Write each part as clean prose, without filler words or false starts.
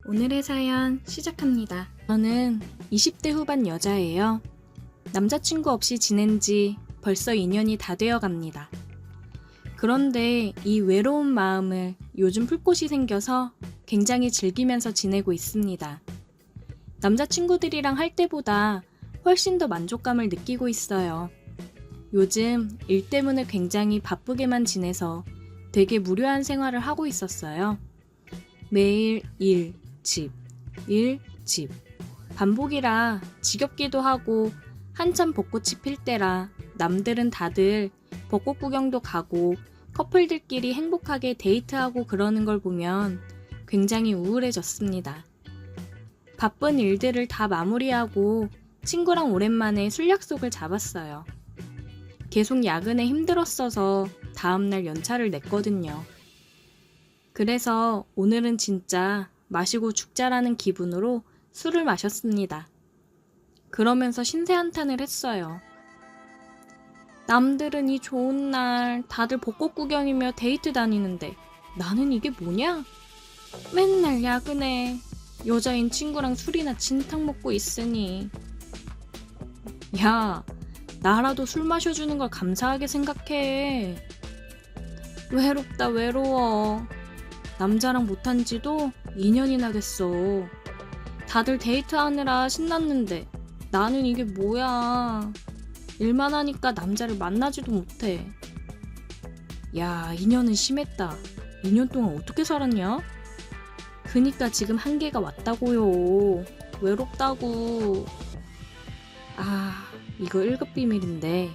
오늘의 사연 시작합니다. 저는 20대 후반 여자예요. 남자친구 없이 지낸 지 벌써 2년이 다 되어 갑니다. 그런데 이 외로운 마음을 요즘 풀 곳이 생겨서 굉장히 즐기면서 지내고 있습니다. 남자친구들이랑 할 때보다 훨씬 더 만족감을 느끼고 있어요. 요즘 일 때문에 굉장히 바쁘게만 지내서 되게 무료한 생활을 하고 있었어요. 매일 일, 집, 일, 집. 반복이라 지겹기도 하고 한참 벚꽃이 필 때라 남들은 다들 벚꽃 구경도 가고 커플들끼리 행복하게 데이트하고 그러는 걸 보면 굉장히 우울해졌습니다. 바쁜 일들을 다 마무리하고 친구랑 오랜만에 술 약속을 잡았어요. 계속 야근에 힘들었어서 다음날 연차를 냈거든요. 그래서 오늘은 진짜 마시고 죽자라는 기분으로 술을 마셨습니다. 그러면서 신세한탄을 했어요. 남들은 이 좋은 날 다들 벚꽃 구경이며 데이트 다니는데 나는 이게 뭐냐? 맨날 야근해. 여자인 친구랑 술이나 진탕 먹고 있으니. 야, 나라도 술 마셔주는 걸 감사하게 생각해. 외롭다 외로워. 남자랑 못한 지도 2년이나 됐어. 다들 데이트하느라 신났는데 나는 이게 뭐야. 일만 하니까 남자를 만나지도 못해. 야, 2년은 심했다. 2년 동안 어떻게 살았냐? 그니까 지금 한계가 왔다고요. 외롭다고. 아, 이거 1급 비밀인데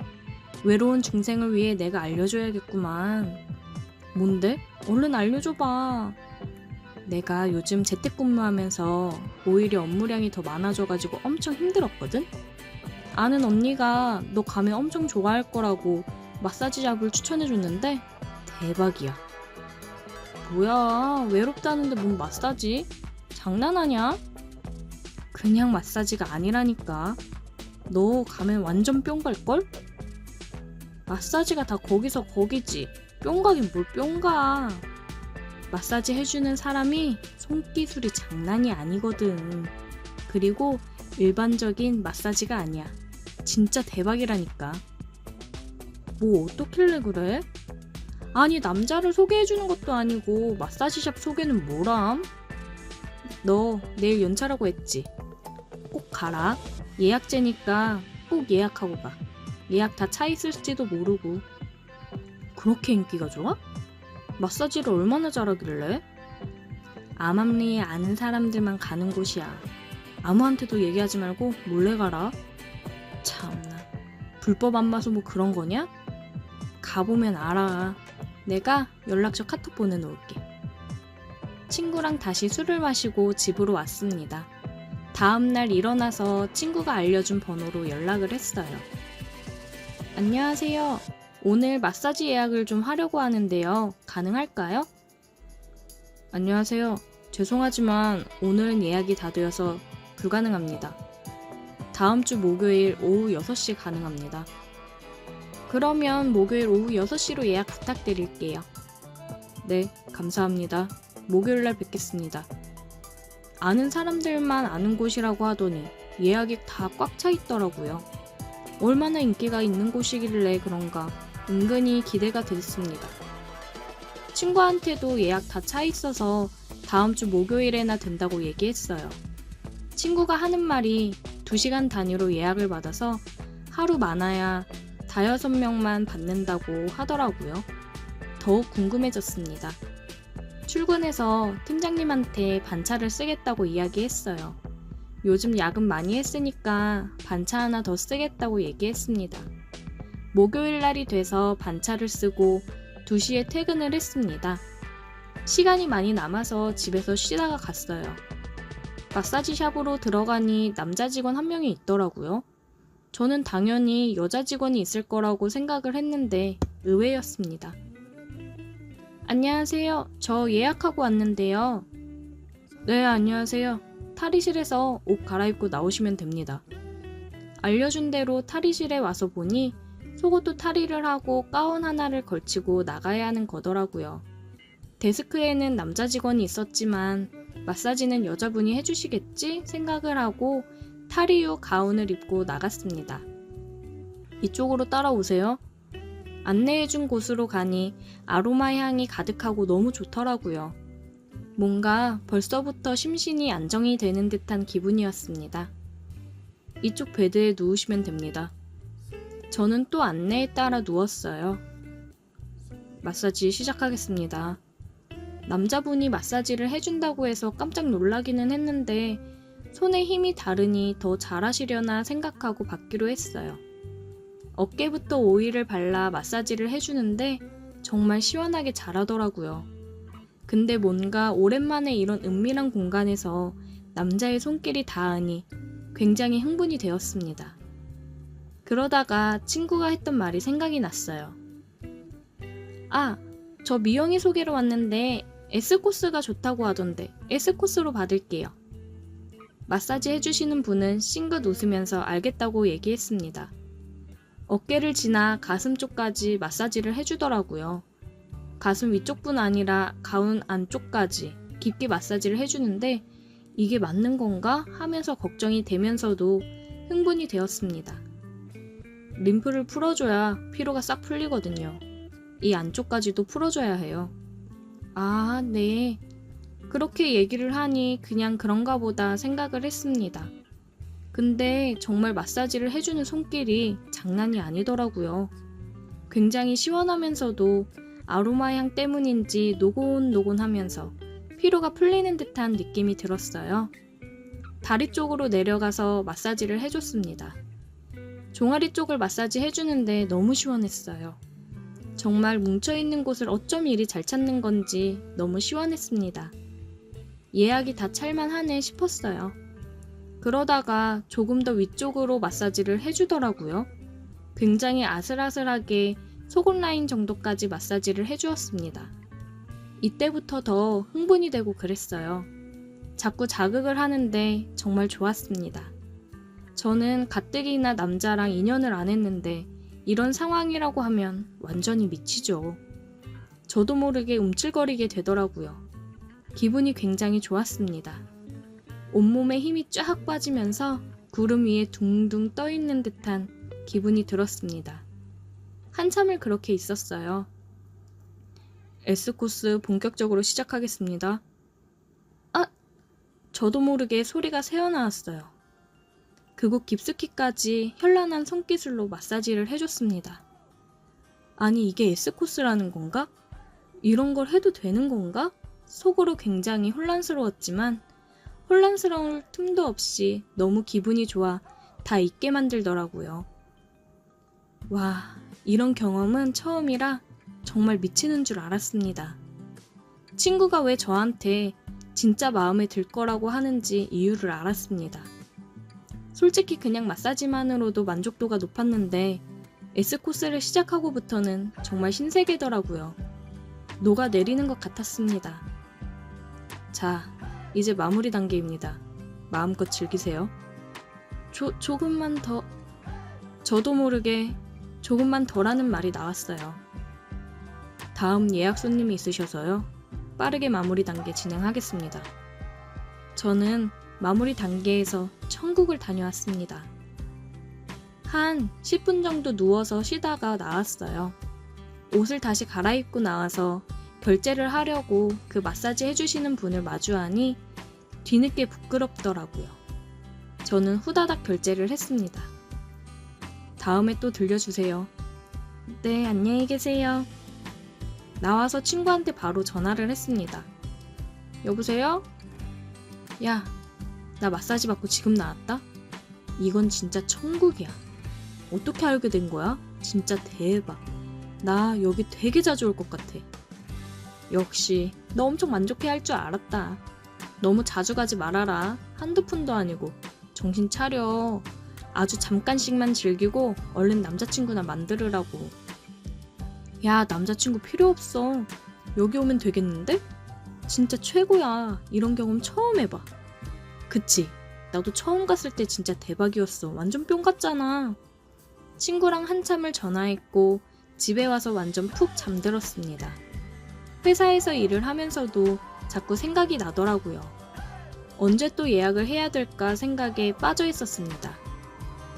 외로운 중생을 위해 내가 알려줘야겠구만. 뭔데? 얼른 알려줘봐. 내가 요즘 재택근무하면서 오히려 업무량이 더 많아져가지고 엄청 힘들었거든? 아는 언니가 너 가면 엄청 좋아할 거라고 마사지 잡을 추천해줬는데 대박이야. 뭐야, 외롭다는데 뭔 마사지? 장난하냐? 그냥 마사지가 아니라니까. 너 가면 완전 뿅 갈걸? 마사지가 다 거기서 거기지. 뿅 가긴 뭘 뿅 가. 마사지 해주는 사람이 손기술이 장난이 아니거든. 그리고 일반적인 마사지가 아니야. 진짜 대박이라니까. 뭐 어떻길래 그래? 아니, 남자를 소개해주는 것도 아니고 마사지샵 소개는 뭐람? 너 내일 연차라고 했지? 꼭 가라. 예약제니까 꼭 예약하고 가. 예약 다 차 있을지도 모르고. 그렇게 인기가 좋아? 마사지를 얼마나 잘하길래? 암암리에 아는 사람들만 가는 곳이야. 아무한테도 얘기하지 말고 몰래 가라. 참나, 불법 안마소 뭐 그런 거냐? 가보면 알아. 내가 연락처 카톡 보내놓을게. 친구랑 다시 술을 마시고 집으로 왔습니다. 다음날 일어나서 친구가 알려준 번호로 연락을 했어요. 안녕하세요. 오늘 마사지 예약을 좀 하려고 하는데요. 가능할까요? 안녕하세요. 죄송하지만 오늘은 예약이 다 되어서 불가능합니다. 다음 주 목요일 오후 6시 가능합니다. 그러면 목요일 오후 6시로 예약 부탁드릴게요. 네, 감사합니다. 목요일날 뵙겠습니다. 아는 사람들만 아는 곳이라고 하더니 예약이 다 꽉 차 있더라고요. 얼마나 인기가 있는 곳이길래 그런가 은근히 기대가 됐습니다. 친구한테도 예약 다 차 있어서 다음 주 목요일에나 된다고 얘기했어요. 친구가 하는 말이 2시간 단위로 예약을 받아서 하루 많아야 5-6명만 받는다고 하더라고요. 더욱 궁금해졌습니다. 출근해서 팀장님한테 반차를 쓰겠다고 이야기했어요. 요즘 야근 많이 했으니까 반차 하나 더 쓰겠다고 얘기했습니다. 목요일 날이 돼서 반차를 쓰고 2시에 퇴근을 했습니다. 시간이 많이 남아서 집에서 쉬다가 갔어요. 마사지 샵으로 들어가니 남자 직원 한 명이 있더라고요. 저는 당연히 여자 직원이 있을 거라고 생각을 했는데 의외였습니다. 안녕하세요. 저 예약하고 왔는데요. 네, 안녕하세요. 탈의실에서 옷 갈아입고 나오시면 됩니다. 알려준 대로 탈의실에 와서 보니 속옷도 탈의를 하고 가운 하나를 걸치고 나가야 하는 거더라고요. 데스크에는 남자 직원이 있었지만 마사지는 여자분이 해주시겠지 생각을 하고 타리유 가운을 입고 나갔습니다. 이쪽으로 따라오세요. 안내해준 곳으로 가니 아로마 향이 가득하고 너무 좋더라고요. 뭔가 벌써부터 심신이 안정이 되는 듯한 기분이었습니다. 이쪽 베드에 누우시면 됩니다. 저는 또 안내에 따라 누웠어요. 마사지 시작하겠습니다. 남자분이 마사지를 해준다고 해서 깜짝 놀라기는 했는데 손에 힘이 다르니 더 잘하시려나 생각하고 받기로 했어요. 어깨부터 오일을 발라 마사지를 해주는데 정말 시원하게 잘하더라고요. 근데 뭔가 오랜만에 이런 은밀한 공간에서 남자의 손길이 닿으니 굉장히 흥분이 되었습니다. 그러다가 친구가 했던 말이 생각이 났어요. 아, 저 미영이 소개로 왔는데 S코스가 좋다고 하던데 S코스로 받을게요. 마사지 해주시는 분은 싱긋 웃으면서 알겠다고 얘기했습니다. 어깨를 지나 가슴 쪽까지 마사지를 해주더라고요. 가슴 위쪽뿐 아니라 가운 안쪽까지 깊게 마사지를 해주는데 이게 맞는 건가 하면서 걱정이 되면서도 흥분이 되었습니다. 림프를 풀어줘야 피로가 싹 풀리거든요. 이 안쪽까지도 풀어줘야 해요. 아, 네. 그렇게 얘기를 하니 그냥 그런가 보다 생각을 했습니다. 근데 정말 마사지를 해주는 손길이 장난이 아니더라고요. 굉장히 시원하면서도 아로마 향 때문인지 노곤노곤하면서 피로가 풀리는 듯한 느낌이 들었어요. 다리 쪽으로 내려가서 마사지를 해줬습니다. 종아리 쪽을 마사지 해주는데 너무 시원했어요. 정말 뭉쳐있는 곳을 어쩜 이리 잘 찾는 건지 너무 시원했습니다. 예약이 다 찰만하네 싶었어요. 그러다가 조금 더 위쪽으로 마사지를 해주더라고요. 굉장히 아슬아슬하게 속옷 라인 정도까지 마사지를 해주었습니다. 이때부터 더 흥분이 되고 그랬어요. 자꾸 자극을 하는데 정말 좋았습니다. 저는 가뜩이나 남자랑 인연을 안 했는데 이런 상황이라고 하면 완전히 미치죠. 저도 모르게 움찔거리게 되더라고요. 기분이 굉장히 좋았습니다. 온몸에 힘이 쫙 빠지면서 구름 위에 둥둥 떠있는 듯한 기분이 들었습니다. 한참을 그렇게 있었어요. S코스 본격적으로 시작하겠습니다. 아! 저도 모르게 소리가 새어나왔어요. 그곳 깊숙이까지 현란한 손기술로 마사지를 해줬습니다. 아니 이게 S코스라는 건가? 이런 걸 해도 되는 건가? 속으로 굉장히 혼란스러웠지만 혼란스러울 틈도 없이 너무 기분이 좋아 다 잊게 만들더라고요. 와, 이런 경험은 처음이라 정말 미치는 줄 알았습니다. 친구가 왜 저한테 진짜 마음에 들 거라고 하는지 이유를 알았습니다. 솔직히 그냥 마사지만으로도 만족도가 높았는데 S코스를 시작하고부터는 정말 신세계더라고요. 녹아내리는 것 같았습니다. 자, 이제 마무리 단계입니다. 마음껏 즐기세요. 조금만 더... 저도 모르게 조금만 더라는 말이 나왔어요. 다음 예약 손님이 있으셔서요. 빠르게 마무리 단계 진행하겠습니다. 저는 마무리 단계에서 천국을 다녀왔습니다. 한 10분 정도 누워서 쉬다가 나왔어요. 옷을 다시 갈아입고 나와서 결제를 하려고 그 마사지 해주시는 분을 마주하니 뒤늦게 부끄럽더라고요. 저는 후다닥 결제를 했습니다. 다음에 또 들려주세요. 네, 안녕히 계세요. 나와서 친구한테 바로 전화를 했습니다. 여보세요? 야, 나 마사지 받고 지금 나왔다? 이건 진짜 천국이야. 어떻게 알게 된 거야? 진짜 대박. 나 여기 되게 자주 올 것 같아. 역시 너 엄청 만족해 할 줄 알았다. 너무 자주 가지 말아라. 한두 푼도 아니고. 정신 차려. 아주 잠깐씩만 즐기고 얼른 남자친구나 만들으라고. 야, 남자친구 필요 없어. 여기 오면 되겠는데? 진짜 최고야. 이런 경험 처음 해봐. 그치? 나도 처음 갔을 때 진짜 대박이었어. 완전 뿅 같잖아. 친구랑 한참을 전화했고 집에 와서 완전 푹 잠들었습니다. 회사에서 일을 하면서도 자꾸 생각이 나더라고요. 언제 또 예약을 해야 될까 생각에 빠져 있었습니다.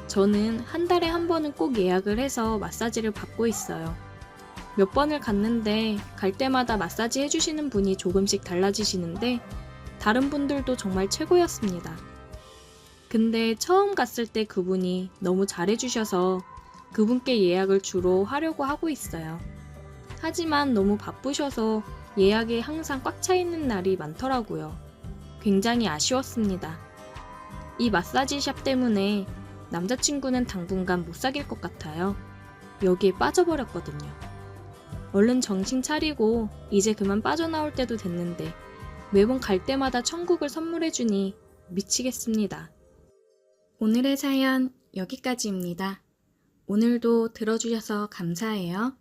저는 한 달에 한 번은 꼭 예약을 해서 마사지를 받고 있어요. 몇 번을 갔는데 갈 때마다 마사지 해주시는 분이 조금씩 달라지시는데 다른 분들도 정말 최고였습니다. 근데 처음 갔을 때 그분이 너무 잘해주셔서 그분께 예약을 주로 하려고 하고 있어요. 하지만 너무 바쁘셔서 예약이 항상 꽉 차 있는 날이 많더라고요. 굉장히 아쉬웠습니다. 이 마사지샵 때문에 남자친구는 당분간 못 사귈 것 같아요. 여기에 빠져버렸거든요. 얼른 정신 차리고 이제 그만 빠져나올 때도 됐는데 매번 갈 때마다 천국을 선물해주니 미치겠습니다. 오늘의 사연 여기까지입니다. 오늘도 들어주셔서 감사해요.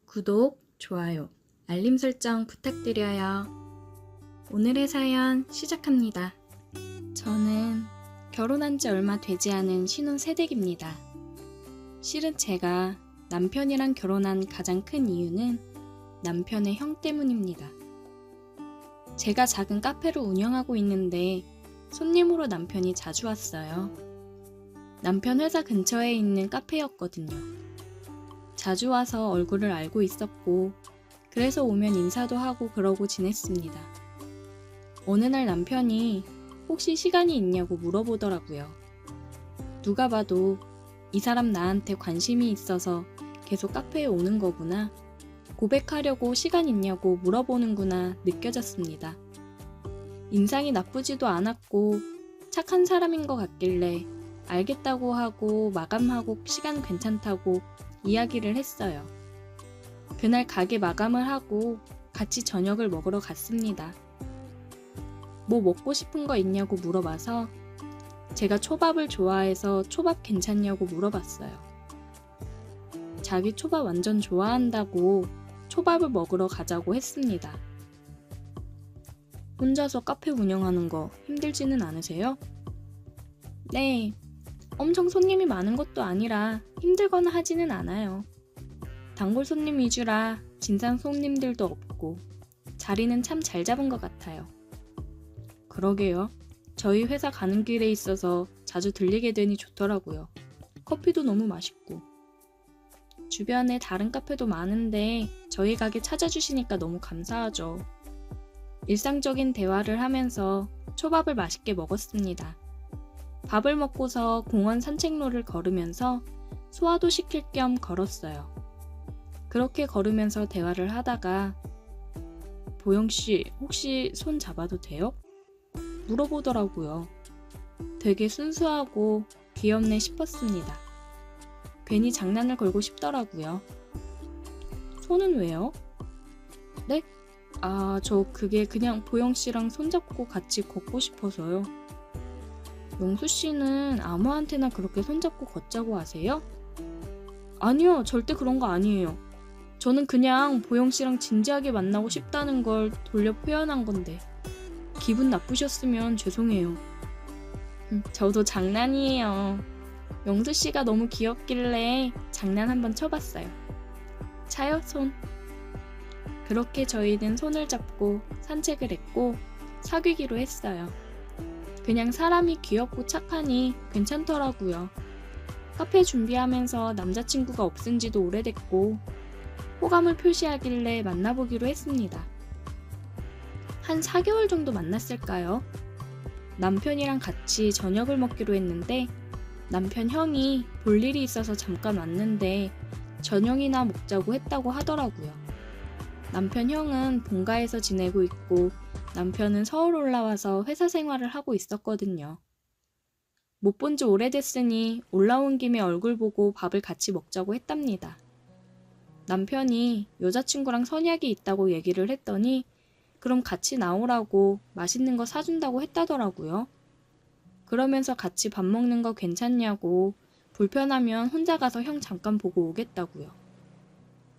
구독, 좋아요, 알림 설정 부탁드려요. 오늘의 사연 시작합니다. 저는 결혼한 지 얼마 되지 않은 신혼새댁입니다. 실은 제가 남편이랑 결혼한 가장 큰 이유는 남편의 형 때문입니다. 제가 작은 카페를 운영하고 있는데 손님으로 남편이 자주 왔어요. 남편 회사 근처에 있는 카페였거든요. 자주 와서 얼굴을 알고 있었고 그래서 오면 인사도 하고 그러고 지냈습니다. 어느 날 남편이 혹시 시간이 있냐고 물어보더라고요. 누가 봐도 이 사람 나한테 관심이 있어서 계속 카페에 오는 거구나. 고백하려고 시간 있냐고 물어보는구나 느껴졌습니다. 인상이 나쁘지도 않았고 착한 사람인 것 같길래 알겠다고 하고 마감하고 시간 괜찮다고 이야기를 했어요. 그날 가게 마감을 하고 같이 저녁을 먹으러 갔습니다. 뭐 먹고 싶은 거 있냐고 물어봐서 제가 초밥을 좋아해서 초밥 괜찮냐고 물어봤어요. 자기 초밥 완전 좋아한다고 초밥을 먹으러 가자고 했습니다. 혼자서 카페 운영하는 거 힘들지는 않으세요? 네, 엄청 손님이 많은 것도 아니라 힘들거나 하지는 않아요. 단골 손님 위주라 진상 손님들도 없고 자리는 참 잘 잡은 것 같아요. 그러게요. 저희 회사 가는 길에 있어서 자주 들리게 되니 좋더라고요. 커피도 너무 맛있고. 주변에 다른 카페도 많은데 저희 가게 찾아주시니까 너무 감사하죠. 일상적인 대화를 하면서 초밥을 맛있게 먹었습니다. 밥을 먹고서 공원 산책로를 걸으면서 소화도 시킬 겸 걸었어요. 그렇게 걸으면서 대화를 하다가 보영씨 혹시 손 잡아도 돼요? 물어보더라고요. 되게 순수하고 귀엽네 싶었습니다. 괜히 장난을 걸고 싶더라고요. 손은 왜요? 네? 저 그게 그냥 보영씨랑 손잡고 같이 걷고 싶어서요. 영수씨는 아무한테나 그렇게 손잡고 걷자고 하세요? 아니요, 절대 그런 거 아니에요. 저는 그냥 보영씨랑 진지하게 만나고 싶다는 걸 돌려 표현한 건데 기분 나쁘셨으면 죄송해요. 저도 장난이에요. 영수씨가 너무 귀엽길래 장난 한번 쳐봤어요. 차요, 손. 그렇게 저희는 손을 잡고 산책을 했고 사귀기로 했어요. 그냥 사람이 귀엽고 착하니 괜찮더라고요. 카페 준비하면서 남자친구가 없은 지도 오래됐고 호감을 표시하길래 만나보기로 했습니다. 한 4개월 정도 만났을까요? 남편이랑 같이 저녁을 먹기로 했는데 남편 형이 볼 일이 있어서 잠깐 왔는데 저녁이나 먹자고 했다고 하더라고요. 남편 형은 본가에서 지내고 있고 남편은 서울 올라와서 회사 생활을 하고 있었거든요. 못 본 지 오래됐으니 올라온 김에 얼굴 보고 밥을 같이 먹자고 했답니다. 남편이 여자친구랑 선약이 있다고 얘기를 했더니 그럼 같이 나오라고 맛있는 거 사준다고 했다더라고요. 그러면서 같이 밥 먹는 거 괜찮냐고 불편하면 혼자 가서 형 잠깐 보고 오겠다고요.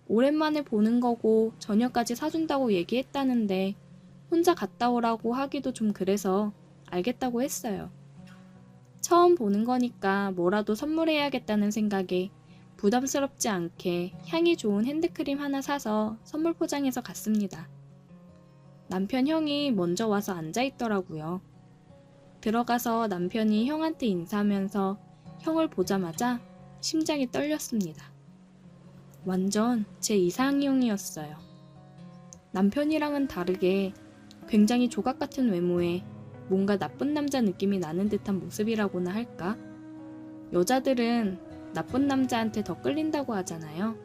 오랜만에 보는 거고 저녁까지 사준다고 얘기했다는데 혼자 갔다 오라고 하기도 좀 그래서 알겠다고 했어요. 처음 보는 거니까 뭐라도 선물해야겠다는 생각에 부담스럽지 않게 향이 좋은 핸드크림 하나 사서 선물 포장해서 갔습니다. 남편 형이 먼저 와서 앉아있더라고요. 들어가서 남편이 형한테 인사하면서 형을 보자마자 심장이 떨렸습니다. 완전 제 이상형이었어요. 남편이랑은 다르게 굉장히 조각 같은 외모에 뭔가 나쁜 남자 느낌이 나는 듯한 모습이라고나 할까? 여자들은 나쁜 남자한테 더 끌린다고 하잖아요.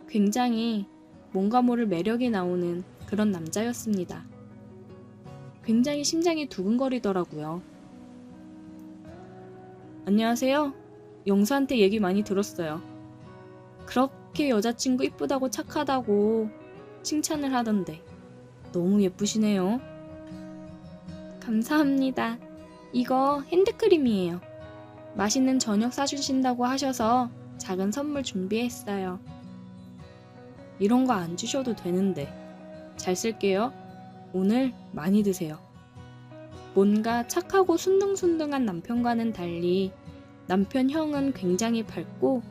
굉장히 뭔가 모를 매력이 나오는 그런 남자였습니다. 굉장히 심장이 두근거리더라고요. 안녕하세요. 영수한테 얘기 많이 들었어요. 그렇게 여자친구 이쁘다고 착하다고 칭찬을 하던데 너무 예쁘시네요. 감사합니다. 이거 핸드크림이에요. 맛있는 저녁 사주신다고 하셔서 작은 선물 준비했어요. 이런 거 안 주셔도 되는데. 잘 쓸게요. 오늘 많이 드세요. 뭔가 착하고 순둥순둥한 남편과는 달리 남편 형은 굉장히 밝고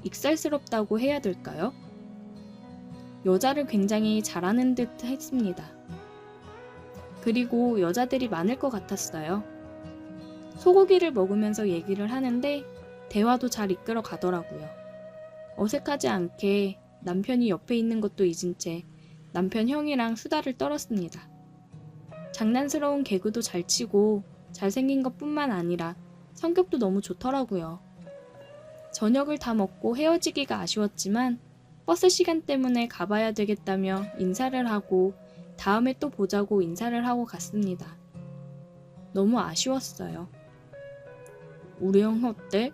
익살스럽다고 해야 될까요? 여자를 굉장히 잘하는 듯 했습니다. 그리고 여자들이 많을 것 같았어요. 소고기를 먹으면서 얘기를 하는데 대화도 잘 이끌어 가더라고요. 어색하지 않게 남편이 옆에 있는 것도 잊은 채 남편 형이랑 수다를 떨었습니다. 장난스러운 개그도 잘 치고 잘생긴 것뿐만 아니라 성격도 너무 좋더라고요. 저녁을 다 먹고 헤어지기가 아쉬웠지만 버스 시간 때문에 가봐야 되겠다며 인사를 하고 다음에 또 보자고 인사를 하고 갔습니다. 너무 아쉬웠어요. 우리 형 어때?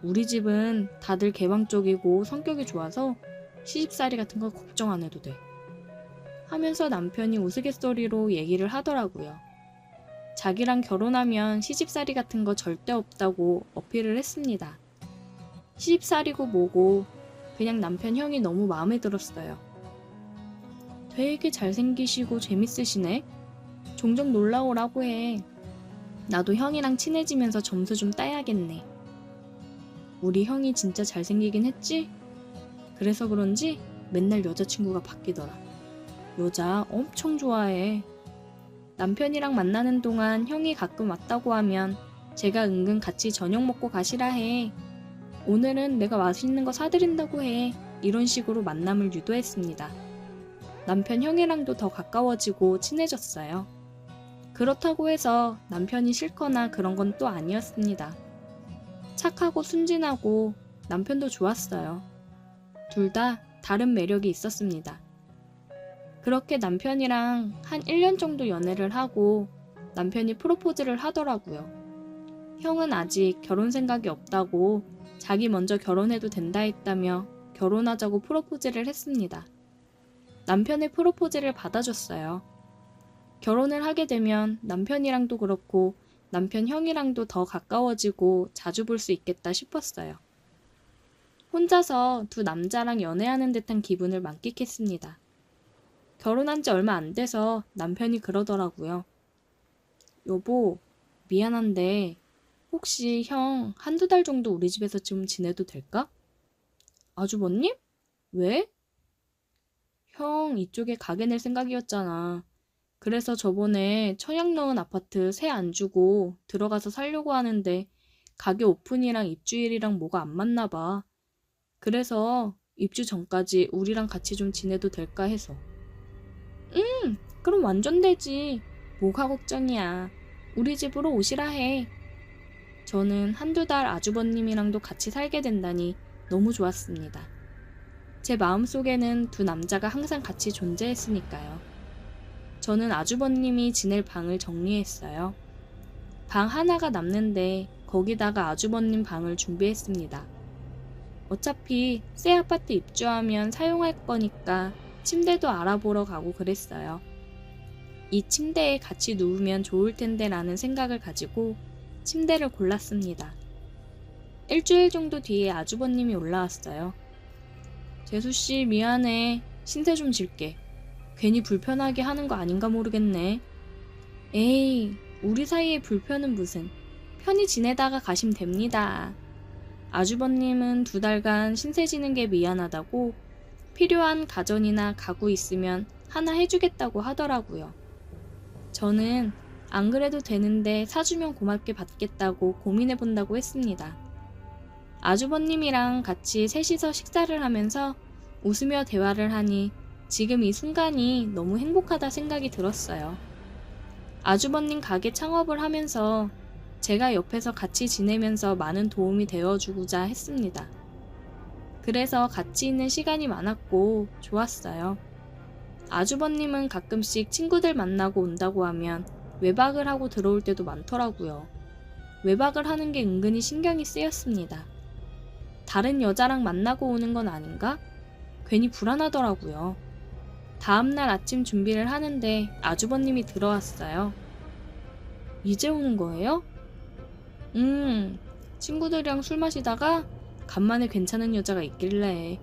우리 집은 다들 개방적이고 성격이 좋아서 시집살이 같은 거 걱정 안 해도 돼. 하면서 남편이 우스갯소리로 얘기를 하더라고요. 자기랑 결혼하면 시집살이 같은 거 절대 없다고 어필을 했습니다. 시집살이고 뭐고 그냥 남편 형이 너무 마음에 들었어요. 되게 잘생기시고 재밌으시네. 종종 놀러오라고 해. 나도 형이랑 친해지면서 점수 좀 따야겠네. 우리 형이 진짜 잘생기긴 했지? 그래서 그런지 맨날 여자친구가 바뀌더라. 여자 엄청 좋아해. 남편이랑 만나는 동안 형이 가끔 왔다고 하면 제가 은근 같이 저녁 먹고 가시라 해. 오늘은 내가 맛있는 거 사드린다고 해. 이런 식으로 만남을 유도했습니다. 남편 형이랑도 더 가까워지고 친해졌어요. 그렇다고 해서 남편이 싫거나 그런 건 또 아니었습니다. 착하고 순진하고 남편도 좋았어요. 둘 다 다른 매력이 있었습니다. 그렇게 남편이랑 한 1년 정도 연애를 하고 남편이 프로포즈를 하더라고요. 형은 아직 결혼 생각이 없다고 자기 먼저 결혼해도 된다 했다며 결혼하자고 프로포즈를 했습니다. 남편의 프로포즈를 받아줬어요. 결혼을 하게 되면 남편이랑도 그렇고 남편 형이랑도 더 가까워지고 자주 볼 수 있겠다 싶었어요. 혼자서 두 남자랑 연애하는 듯한 기분을 만끽했습니다. 결혼한 지 얼마 안 돼서 남편이 그러더라고요. 여보, 미안한데 혹시 형 한두 달 정도 우리 집에서 좀 지내도 될까? 아주버님? 왜? 형 이쪽에 가게 낼 생각이었잖아. 그래서 저번에 청약 넣은 아파트 세 안 주고 들어가서 살려고 하는데 가게 오픈이랑 입주일이랑 뭐가 안 맞나 봐. 그래서 입주 전까지 우리랑 같이 좀 지내도 될까 해서. 그럼 완전 되지. 뭐가 걱정이야. 우리 집으로 오시라 해. 저는 한두 달 아주버님이랑도 같이 살게 된다니 너무 좋았습니다. 제 마음속에는 두 남자가 항상 같이 존재했으니까요. 저는 아주버님이 지낼 방을 정리했어요. 방 하나가 남는데 거기다가 아주버님 방을 준비했습니다. 어차피 새 아파트 입주하면 사용할 거니까 침대도 알아보러 가고 그랬어요. 이 침대에 같이 누우면 좋을 텐데 라는 생각을 가지고 침대를 골랐습니다. 일주일 정도 뒤에 아주버님이 올라왔어요. 재수씨 미안해. 신세 좀 질게. 괜히 불편하게 하는 거 아닌가 모르겠네. 에이, 우리 사이에 불편은 무슨. 편히 지내다가 가시면 됩니다. 아주버님은 2달간 신세 지는 게 미안하다고 필요한 가전이나 가구 있으면 하나 해주겠다고 하더라고요. 저는 안 그래도 되는데 사주면 고맙게 받겠다고 고민해본다고 했습니다. 아주버님이랑 같이 셋이서 식사를 하면서 웃으며 대화를 하니 지금 이 순간이 너무 행복하다 생각이 들었어요. 아주버님 가게 창업을 하면서 제가 옆에서 같이 지내면서 많은 도움이 되어주고자 했습니다. 그래서 같이 있는 시간이 많았고 좋았어요. 아주버님은 가끔씩 친구들 만나고 온다고 하면 외박을 하고 들어올 때도 많더라고요. 외박을 하는 게 은근히 신경이 쓰였습니다. 다른 여자랑 만나고 오는 건 아닌가? 괜히 불안하더라고요. 다음날 아침 준비를 하는데 아주버님이 들어왔어요. 이제 오는 거예요? 친구들이랑 술 마시다가 간만에 괜찮은 여자가 있길래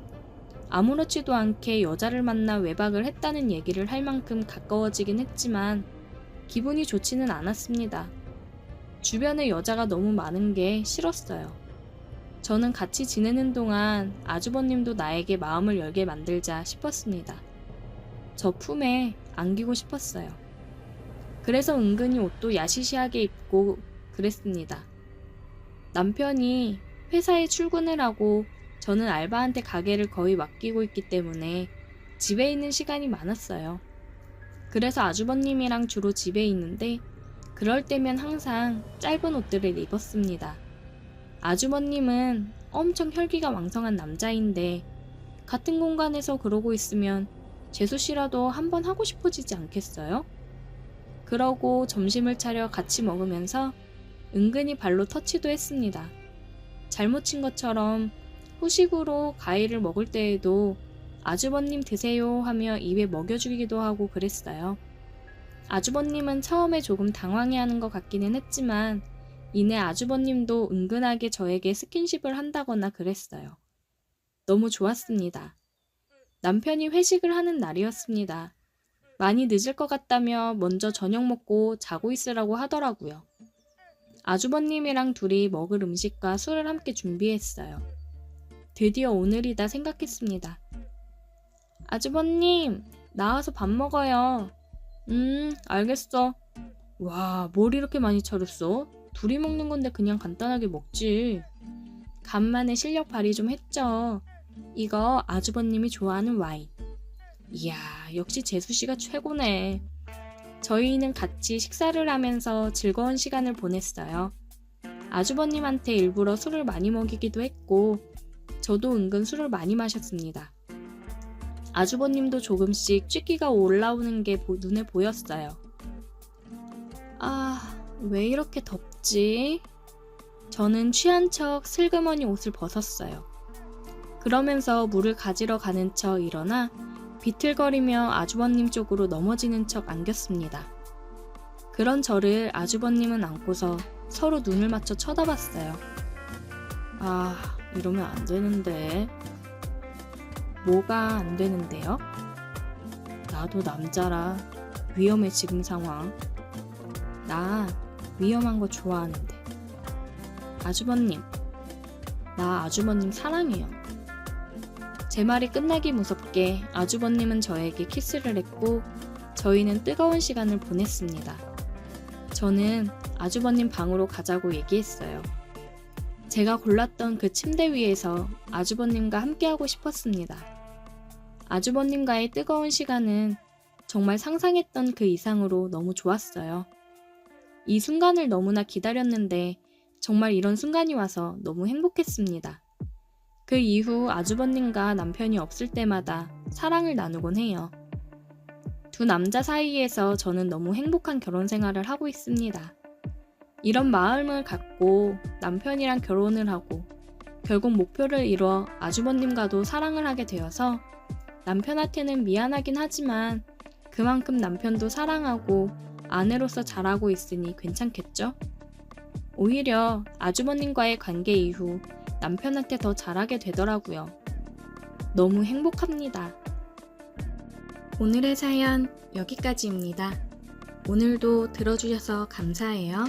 아무렇지도 않게 여자를 만나 외박을 했다는 얘기를 할 만큼 가까워지긴 했지만 기분이 좋지는 않았습니다. 주변에 여자가 너무 많은 게 싫었어요. 저는 같이 지내는 동안 아주버님도 나에게 마음을 열게 만들자 싶었습니다. 저 품에 안기고 싶었어요. 그래서 은근히 옷도 야시시하게 입고 그랬습니다. 남편이 회사에 출근을 하고 저는 알바한테 가게를 거의 맡기고 있기 때문에 집에 있는 시간이 많았어요. 그래서 아주버님이랑 주로 집에 있는데 그럴 때면 항상 짧은 옷들을 입었습니다. 아주버님은 엄청 혈기가 왕성한 남자인데 같은 공간에서 그러고 있으면 재수씨라도 한번 하고 싶어지지 않겠어요? 그러고 점심을 차려 같이 먹으면서 은근히 발로 터치도 했습니다. 잘못 친 것처럼 후식으로 과일을 먹을 때에도 아주버님 드세요 하며 입에 먹여주기도 하고 그랬어요. 아주버님은 처음에 조금 당황해하는 것 같기는 했지만 이내 아주버님도 은근하게 저에게 스킨십을 한다거나 그랬어요. 너무 좋았습니다. 남편이 회식을 하는 날이었습니다. 많이 늦을 것 같다며 먼저 저녁 먹고 자고 있으라고 하더라고요. 아주버님이랑 둘이 먹을 음식과 술을 함께 준비했어요. 드디어 오늘이다 생각했습니다. 아주버님, 나와서 밥 먹어요. 알겠어. 와, 뭘 이렇게 많이 차렸어? 둘이 먹는 건데 그냥 간단하게 먹지. 간만에 실력 발휘 좀 했죠. 이거 아주버님이 좋아하는 와인. 이야, 역시 재수씨가 최고네. 저희는 같이 식사를 하면서 즐거운 시간을 보냈어요. 아주버님한테 일부러 술을 많이 먹이기도 했고 저도 은근 술을 많이 마셨습니다. 아주버님도 조금씩 쥐기가 올라오는 게 눈에 보였어요. 아, 왜 이렇게 덥지? 저는 취한 척 슬그머니 옷을 벗었어요. 그러면서 물을 가지러 가는 척 일어나 비틀거리며 아주버님 쪽으로 넘어지는 척 안겼습니다. 그런 저를 아주버님은 안고서 서로 눈을 맞춰 쳐다봤어요. 아, 이러면 안 되는데. 뭐가 안 되는데요? 나도 남자라 위험해 지금 상황. 나 위험한 거 좋아하는데. 아주버님, 나 아주버님 사랑해요. 제 말이 끝나기 무섭게 아주버님은 저에게 키스를 했고 저희는 뜨거운 시간을 보냈습니다. 저는 아주버님 방으로 가자고 얘기했어요. 제가 골랐던 그 침대 위에서 아주버님과 함께하고 싶었습니다. 아주버님과의 뜨거운 시간은 정말 상상했던 그 이상으로 너무 좋았어요. 이 순간을 너무나 기다렸는데 정말 이런 순간이 와서 너무 행복했습니다. 그 이후 아주버님과 남편이 없을 때마다 사랑을 나누곤 해요. 두 남자 사이에서 저는 너무 행복한 결혼 생활을 하고 있습니다. 이런 마음을 갖고 남편이랑 결혼을 하고 결국 목표를 이뤄 아주버님과도 사랑을 하게 되어서 남편한테는 미안하긴 하지만 그만큼 남편도 사랑하고 아내로서 잘하고 있으니 괜찮겠죠? 오히려 아주버님과의 관계 이후 남편한테 더 잘하게 되더라고요. 너무 행복합니다. 오늘의 사연 여기까지입니다. 오늘도 들어주셔서 감사해요.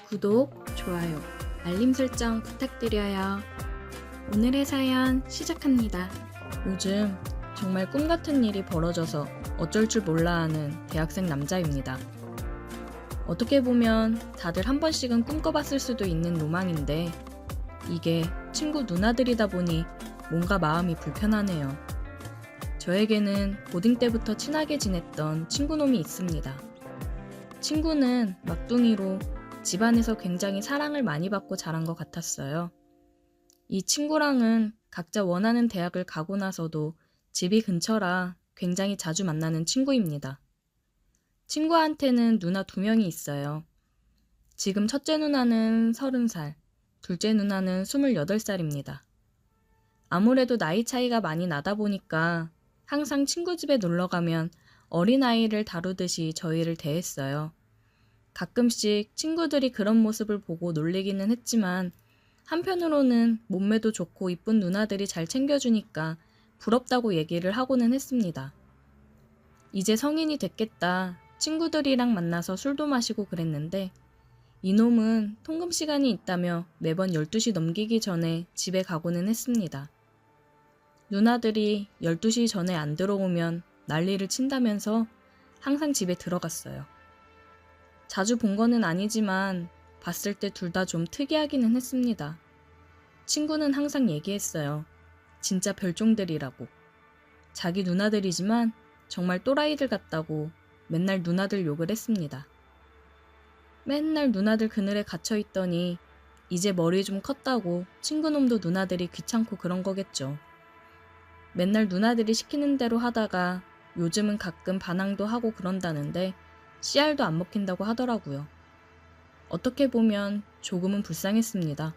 구독, 좋아요, 알림 설정 부탁드려요. 오늘의 사연 시작합니다. 요즘 정말 꿈같은 일이 벌어져서 어쩔 줄 몰라 하는 대학생 남자입니다. 어떻게 보면 다들 한 번씩은 꿈꿔봤을 수도 있는 로망인데 이게 친구 누나들이다 보니 뭔가 마음이 불편하네요. 저에게는 고딩 때부터 친하게 지냈던 친구놈이 있습니다. 친구는 막둥이로 집안에서 굉장히 사랑을 많이 받고 자란 것 같았어요. 이 친구랑은 각자 원하는 대학을 가고 나서도 집이 근처라 굉장히 자주 만나는 친구입니다. 친구한테는 누나 2명이 있어요. 지금 첫째 누나는 30살, 둘째 누나는 28살입니다. 아무래도 나이 차이가 많이 나다 보니까 항상 친구 집에 놀러 가면 어린아이를 다루듯이 저희를 대했어요. 가끔씩 친구들이 그런 모습을 보고 놀리기는 했지만 한편으로는 몸매도 좋고 이쁜 누나들이 잘 챙겨주니까 부럽다고 얘기를 하고는 했습니다. 이제 성인이 됐겠다. 친구들이랑 만나서 술도 마시고 그랬는데 이놈은 통금 시간이 있다며 매번 12시 넘기기 전에 집에 가고는 했습니다. 누나들이 12시 전에 안 들어오면 난리를 친다면서 항상 집에 들어갔어요. 자주 본 거는 아니지만 봤을 때 둘 다 좀 특이하기는 했습니다. 친구는 항상 얘기했어요. 진짜 별종들이라고. 자기 누나들이지만 정말 또라이들 같다고 맨날 누나들 욕을 했습니다. 맨날 누나들 그늘에 갇혀있더니 이제 머리 좀 컸다고 친구놈도 누나들이 귀찮고 그런 거겠죠. 맨날 누나들이 시키는 대로 하다가 요즘은 가끔 반항도 하고 그런다는데 씨알도 안 먹힌다고 하더라고요. 어떻게 보면 조금은 불쌍했습니다.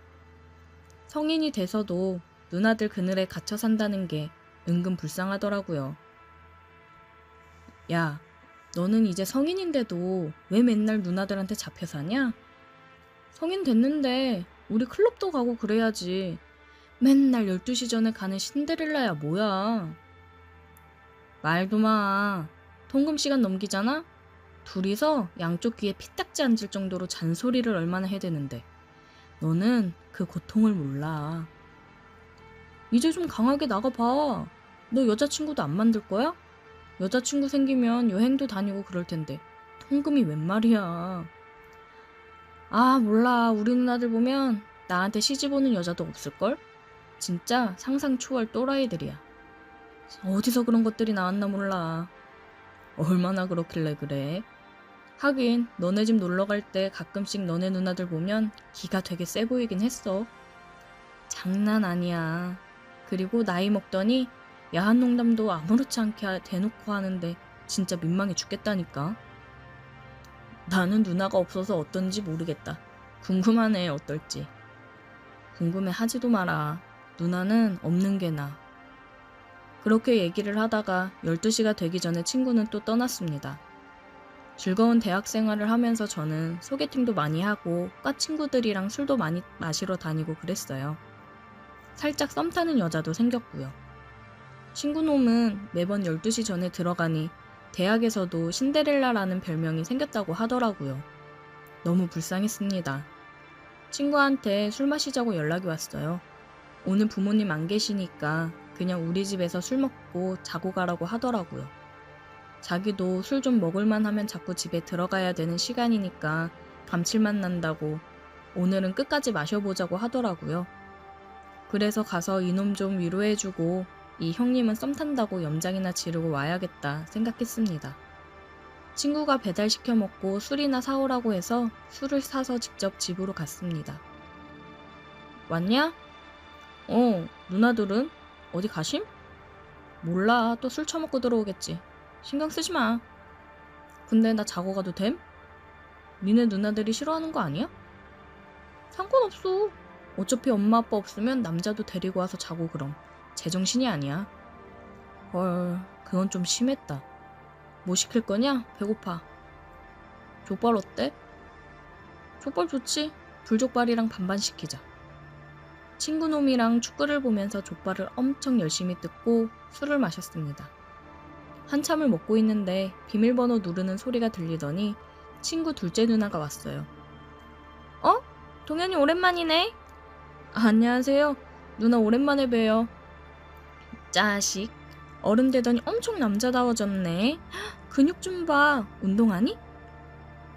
성인이 돼서도 누나들 그늘에 갇혀 산다는 게 은근 불쌍하더라고요. 야, 너는 이제 성인인데도 왜 맨날 누나들한테 잡혀 사냐? 성인 됐는데 우리 클럽도 가고 그래야지. 맨날 12시 전에 가는 신데렐라야 뭐야. 말도 마. 통금 시간 넘기잖아? 둘이서 양쪽 귀에 피딱지 앉을 정도로 잔소리를 얼마나 해대는데 너는 그 고통을 몰라. 이제 좀 강하게 나가봐. 너 여자친구도 안 만들 거야? 여자친구 생기면 여행도 다니고 그럴 텐데 통금이 웬 말이야. 아 몰라. 우리 누나들 보면 나한테 시집 오는 여자도 없을걸? 진짜 상상 초월 또라이들이야. 어디서 그런 것들이 나왔나 몰라. 얼마나 그렇길래 그래? 하긴 너네 집 놀러갈 때 가끔씩 너네 누나들 보면 기가 되게 세 보이긴 했어. 장난 아니야. 그리고 나이 먹더니 야한 농담도 아무렇지 않게 대놓고 하는데 진짜 민망해 죽겠다니까. 나는 누나가 없어서 어떤지 모르겠다. 궁금하네 어떨지. 궁금해 하지도 마라. 누나는 없는 게 나아. 그렇게 얘기를 하다가 12시가 되기 전에 친구는 또 떠났습니다. 즐거운 대학 생활을 하면서 저는 소개팅도 많이 하고 과 친구들이랑 술도 많이 마시러 다니고 그랬어요. 살짝 썸 타는 여자도 생겼고요. 친구놈은 매번 12시 전에 들어가니 대학에서도 신데렐라라는 별명이 생겼다고 하더라고요. 너무 불쌍했습니다. 친구한테 술 마시자고 연락이 왔어요. 오늘 부모님 안 계시니까 그냥 우리 집에서 술 먹고 자고 가라고 하더라고요. 자기도 술 좀 먹을만 하면 자꾸 집에 들어가야 되는 시간이니까 감칠맛 난다고 오늘은 끝까지 마셔보자고 하더라고요. 그래서 가서 이놈 좀 위로해주고 이 형님은 썸 탄다고 염장이나 지르고 와야겠다 생각했습니다. 친구가 배달시켜 먹고 술이나 사오라고 해서 술을 사서 직접 집으로 갔습니다. 왔냐? 누나들은? 어디 가심? 몰라. 또 술 처먹고 들어오겠지. 신경 쓰지 마. 근데 나 자고 가도 됨? 니네 누나들이 싫어하는 거 아니야? 상관없어. 어차피 엄마 아빠 없으면 남자도 데리고 와서 자고 그럼. 제정신이 아니야. 헐, 그건 좀 심했다. 뭐 시킬 거냐? 배고파. 족발 어때? 족발 좋지. 불족발이랑 반반 시키자. 친구놈이랑 축구를 보면서 족발을 엄청 열심히 뜯고 술을 마셨습니다. 한참을 먹고 있는데 비밀번호 누르는 소리가 들리더니 친구 둘째 누나가 왔어요. 동현이 오랜만이네. 안녕하세요. 누나 오랜만에 봬요. 자식, 어른 되더니 엄청 남자다워졌네. 근육 좀 봐. 운동하니?